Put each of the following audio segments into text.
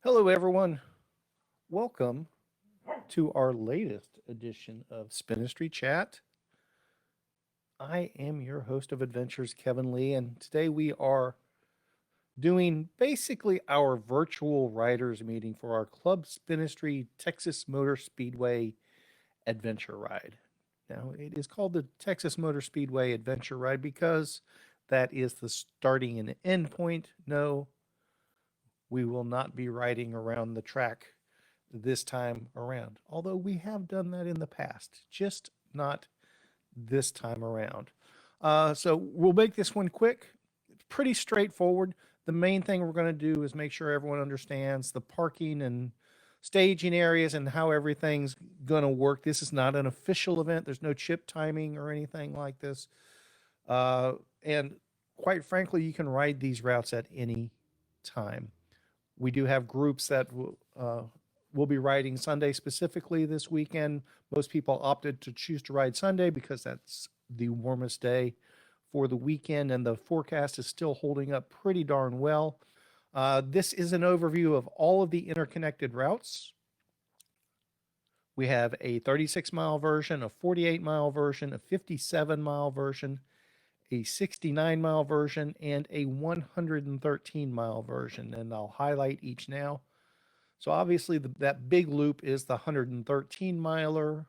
Hello, everyone. Welcome to our latest edition of Spinistry Chat. I am your host of adventures, Kevin Lee, and today we are doing basically our virtual writers meeting for our Club Spinistry Texas Motor Speedway Adventure Ride. Now, it is called the Texas Motor Speedway Adventure Ride because that is the starting and end point. No, we will not be riding around the track this time around. Although we have done that in the past, just not this time around. So we'll make this one quick. It's pretty straightforward. The main thing we're going to do is make sure everyone understands the parking and staging areas and how everything's going to work. This is not an official event. There's no chip timing or anything like this. And quite frankly, you can ride these routes at any time. We do have groups that will be riding Sunday specifically this weekend. Most people opted to choose to ride Sunday because that's the warmest day for the weekend, and the forecast is still holding up pretty darn well. This is an overview of all of the interconnected routes. We have a 36-mile version, a 48-mile version, a 57-mile version, a 69-mile version, and a 113-mile version, and I'll highlight each now. So obviously that big loop is the 113 miler.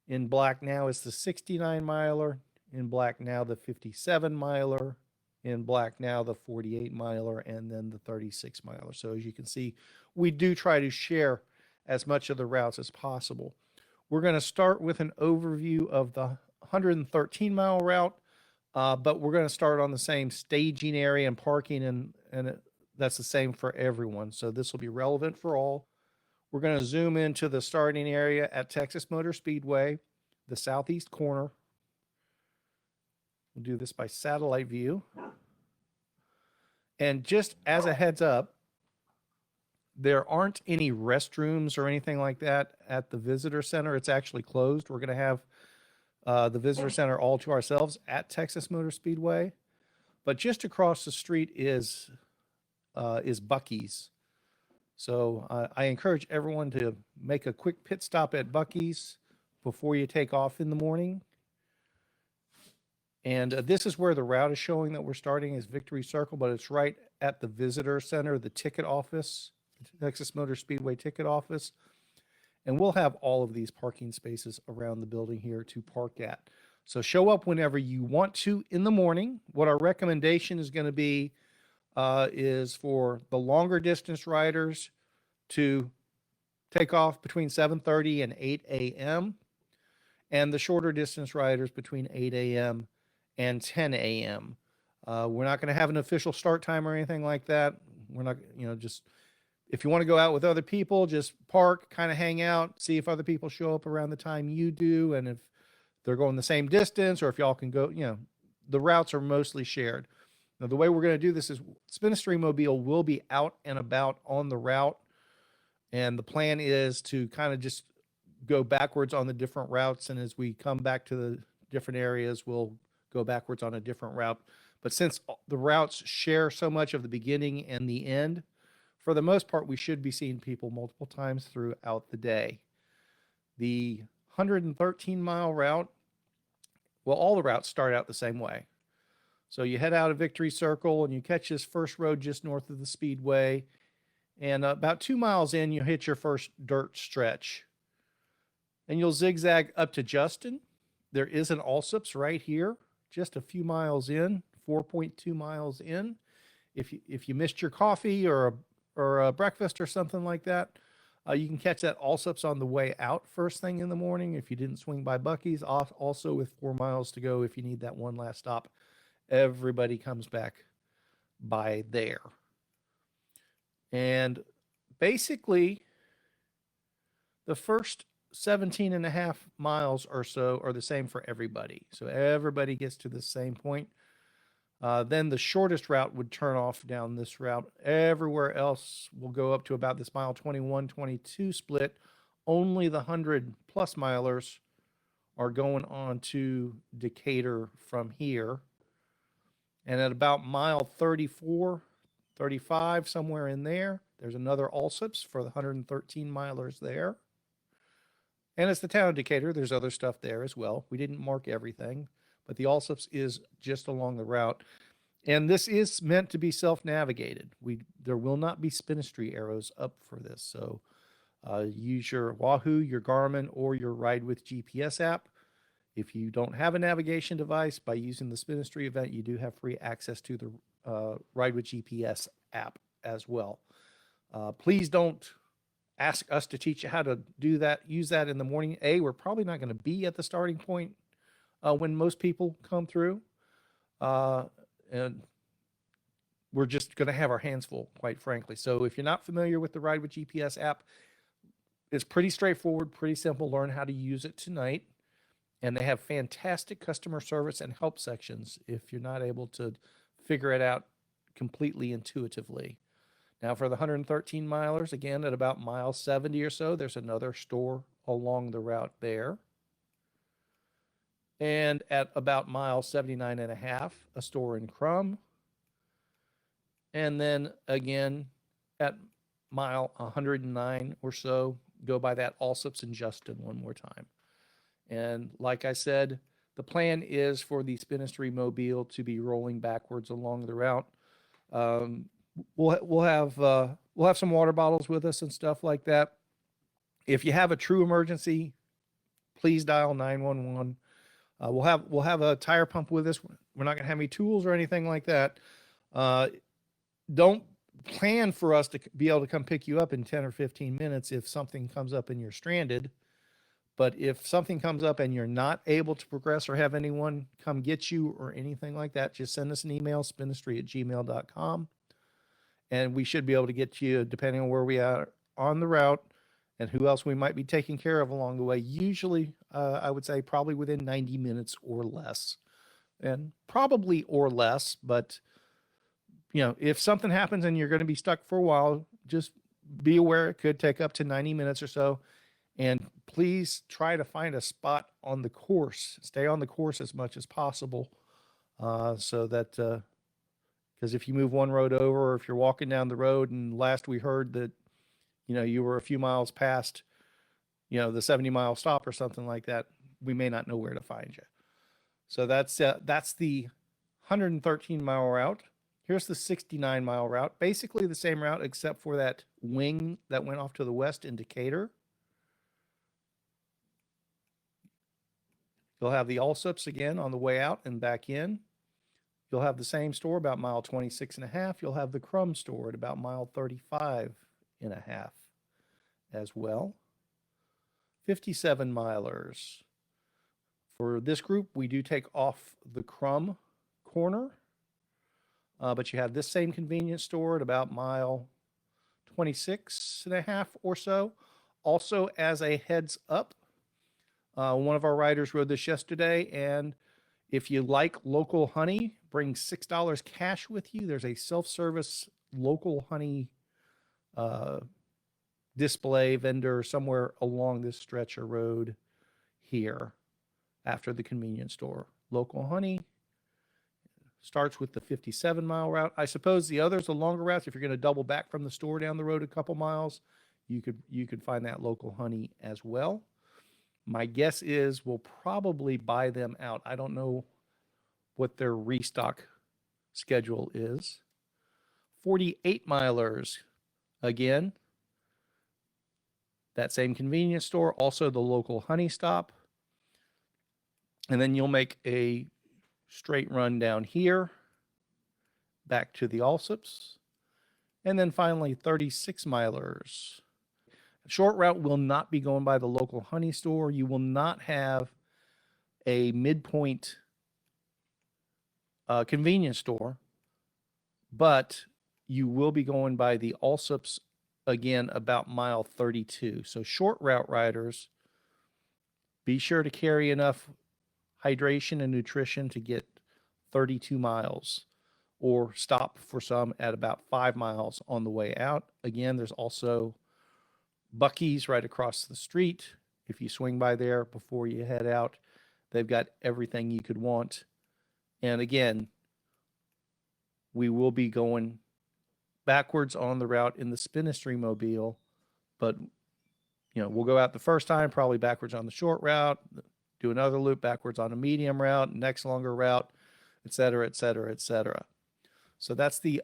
In black now is the 69 miler. In black now the 57 miler. In black now the 48 miler, and then the 36 miler. So as you can see, we do try to share as much of the routes as possible. We're going to start with an overview of the 113 mile route, but we're going to start on the same staging area and parking, and that's the same for everyone. So this will be relevant for all. We're going to zoom into the starting area at Texas Motor Speedway, the southeast corner. We'll do this by satellite view. And just as a heads up, there aren't any restrooms or anything like that at the visitor center. It's actually closed. We're going to have the visitor center all to ourselves at Texas Motor Speedway. But just across the street is Buc-ee's. So I encourage everyone to make a quick pit stop at Buc-ee's before you take off in the morning. And this is where the route is showing that we're starting is Victory Circle, but it's right at the visitor center, the ticket office, the Texas Motor Speedway ticket office. And we'll have all of these parking spaces around the building here to park at. So show up whenever you want to in the morning. What our recommendation is going to be is for the longer distance riders to take off between 7:30 and 8 a.m. and the shorter distance riders between 8 a.m. and 10 a.m. We're not going to have an official start time or anything like that. We're not, just if you want to go out with other people, just park, kind of hang out, see if other people show up around the time you do, and if they're going the same distance, or if y'all can go, the routes are mostly shared. Now, the way we're going to do this is Spinistry Mobile will be out and about on the route, and the plan is to kind of just go backwards on the different routes, and as we come back to the different areas, we'll go backwards on a different route. But since the routes share so much of the beginning and the end, for the most part, we should be seeing people multiple times throughout the day. The 113-mile route, well, all the routes start out the same way. So you head out of Victory Circle and you catch this first road just north of the Speedway. And about 2 miles in, you hit your first dirt stretch. And you'll zigzag up to Justin. There is an Allsups right here, just a few miles in, 4.2 miles in. If you missed your coffee or a breakfast or something like that, you can catch that Allsups on the way out first thing in the morning if you didn't swing by Buc-ee's, also with 4 miles to go if you need that one last stop. Everybody comes back by there. And basically, the first 17 and a half miles or so are the same for everybody. So everybody gets to the same point. Then the shortest route would turn off down this route. Everywhere else will go up to about this mile 21, 22 split. Only the 100-plus milers are going on to Decatur from here. And at about mile 34, 35, somewhere in there. There's another Allsips for the 113 milers there. And it's the town of Decatur. There's other stuff there as well. We didn't mark everything, but the Allsips is just along the route. And this is meant to be self-navigated. There will not be Spinistry arrows up for this. So use your Wahoo, your Garmin, or your Ride with GPS app. If you don't have a navigation device, by using the Spinistry event, you do have free access to the Ride with GPS app as well. Please don't ask us to teach you how to do that. Use that in the morning. We're probably not going to be at the starting point when most people come through. And we're just going to have our hands full, quite frankly. So if you're not familiar with the Ride with GPS app, it's pretty straightforward, pretty simple. Learn how to use it tonight. And they have fantastic customer service and help sections if you're not able to figure it out completely intuitively. Now for the 113 milers, again, at about mile 70 or so, there's another store along the route there. And at about mile 79 and a half, a store in Crum. And then again, at mile 109 or so, go by that Allsips and Justin one more time. And like I said, the plan is for the Spinistry Mobile to be rolling backwards along the route. We'll have some water bottles with us and stuff like that. If you have a true emergency, please dial 911. We'll have a tire pump with us. We're not going to have any tools or anything like that. Don't plan for us to be able to come pick you up in 10 or 15 minutes if something comes up and you're stranded. But if something comes up and you're not able to progress or have anyone come get you or anything like that, just send us an email, spinistry@gmail.com. And we should be able to get you, depending on where we are on the route and who else we might be taking care of along the way. Usually, I would say probably within 90 minutes or less. And probably or less, but if something happens and you're going to be stuck for a while, just be aware it could take up to 90 minutes or so. And please try to find a spot on the course. Stay on the course as much as possible so that, because if you move one road over or if you're walking down the road and last we heard that, you were a few miles past, the 70-mile stop or something like that, we may not know where to find you. So that's the 113-mile route. Here's the 69-mile route. Basically the same route except for that wing that went off to the west in Decatur. You'll have the Allsips again on the way out and back in. You'll have the same store about mile 26 and a half. You'll have the Crum store at about mile 35 and a half as well. 57 milers. For this group, we do take off the Crum corner, but you have this same convenience store at about mile 26 and a half or so. Also, as a heads up, one of our riders rode this yesterday, and if you like local honey, bring $6 cash with you. There's a self-service local honey display vendor somewhere along this stretch of road here after the convenience store. Local honey starts with the 57-mile route. I suppose the others, the longer routes, if you're going to double back from the store down the road a couple miles, you could find that local honey as well. My guess is we'll probably buy them out. I don't know what their restock schedule is. 48 milers, again, that same convenience store, also the local honey stop. And then you'll make a straight run down here, back to the Allsips. And then finally, 36 milers. Short route will not be going by the local honey store. You will not have a midpoint convenience store, but you will be going by the Allsips again about mile 32. So short route riders, be sure to carry enough hydration and nutrition to get 32 miles or stop for some at about 5 miles on the way out. Again, there's also Buc-ee's right across the street. If you swing by there before you head out, they've got everything you could want. And again, we will be going backwards on the route in the Spinistry mobile, but we'll go out the first time probably backwards on the short route, do another loop backwards on a medium route, next longer route, et cetera, et cetera, et cetera. So that's the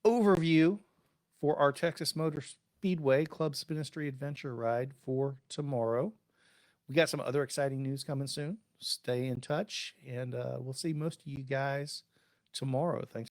overview for our Texas Motor Speedway Club Spinistry Adventure Ride for tomorrow. We got some other exciting news coming soon. Stay in touch, and we'll see most of you guys tomorrow. Thanks